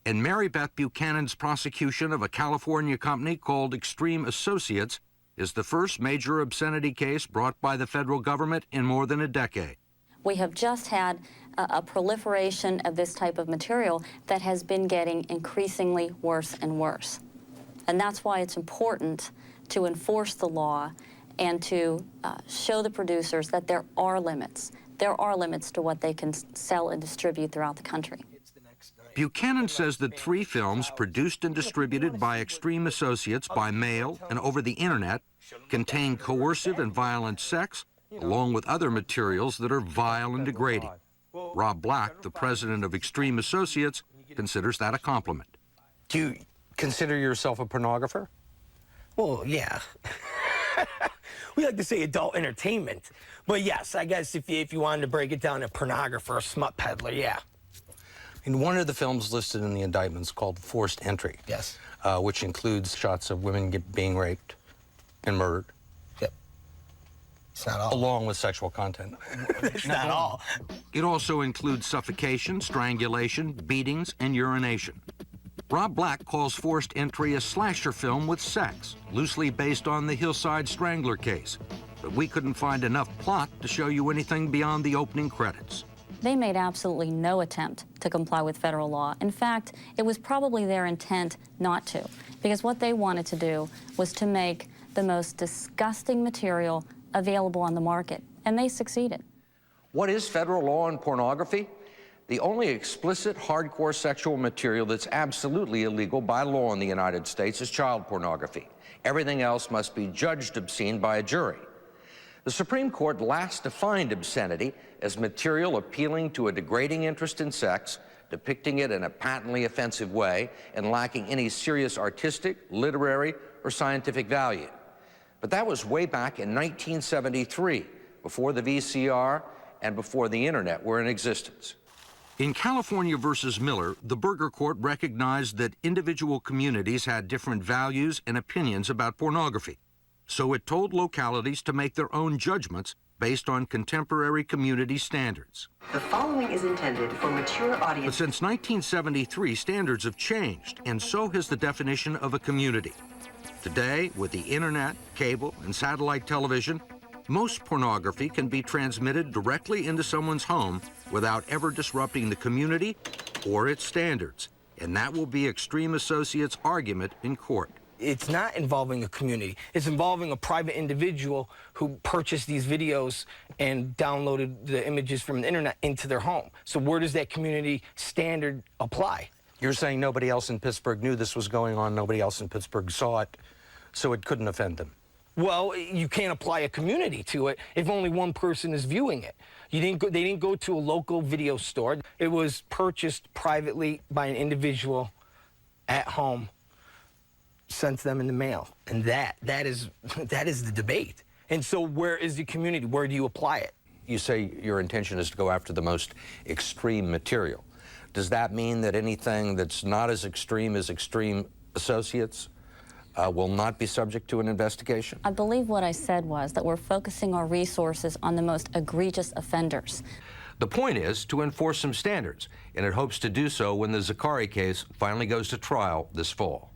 And Mary Beth Buchanan's prosecution of a California company called Extreme Associates is the first major obscenity case brought by the federal government in more than a decade. We have just had a proliferation of this type of material that has been getting increasingly worse and worse. And that's why it's important to enforce the law and to show the producers that there are limits. There are limits to what they can sell and distribute throughout the country. Buchanan says that 3 films produced and distributed by Extreme Associates by mail and over the internet contain coercive and violent sex, along with other materials that are vile and degrading. Rob Black, the president of Extreme Associates, considers that a compliment. Do you consider yourself a pornographer? Well, yeah. We like to say adult entertainment. But yes, I guess if you wanted to break it down, a pornographer, a smut peddler, yeah. And one of the films listed in the indictments called Forced Entry. Yes. Which includes shots of women being raped and murdered. Yep. It's not all. Along with sexual content. It's not all. It also includes suffocation, strangulation, beatings, and urination. Rob Black calls Forced Entry a slasher film with sex, loosely based on the Hillside Strangler case. But we couldn't find enough plot to show you anything beyond the opening credits. They made absolutely no attempt to comply with federal law. In fact, it was probably their intent not to, because what they wanted to do was to make the most disgusting material available on the market, and they succeeded. What is federal law on pornography? The only explicit, hardcore sexual material that's absolutely illegal by law in the United States is child pornography. Everything else must be judged obscene by a jury. The Supreme Court last defined obscenity as material appealing to a degrading interest in sex, depicting it in a patently offensive way, and lacking any serious artistic, literary, or scientific value. But that was way back in 1973, before the VCR and before the internet were in existence. In California versus Miller, the Burger Court recognized that individual communities had different values and opinions about pornography. So it told localities to make their own judgments based on contemporary community standards. The following is intended for mature But audience. since 1973, standards have changed, and so has the definition of a community. Today, with the internet, cable, and satellite television, most pornography can be transmitted directly into someone's home without ever disrupting the community or its standards. And that will be Extreme Associates' argument in court. It's not involving a community. It's involving a private individual who purchased these videos and downloaded the images from the internet into their home. So where does that community standard apply? You're saying nobody else in Pittsburgh knew this was going on, nobody else in Pittsburgh saw it, so it couldn't offend them? Well, you can't apply a community to it if only one person is viewing it. They didn't go to a local video store. It was purchased privately by an individual at home, sent them in the mail. And that is the debate. And so where is the community? Where do you apply it? You say your intention is to go after the most extreme material. Does that mean that anything that's not as extreme as Extreme Associates will not be subject to an investigation? I believe what I said was that we're focusing our resources on the most egregious offenders. The point is to enforce some standards, and it hopes to do so when the Zakari case finally goes to trial this fall.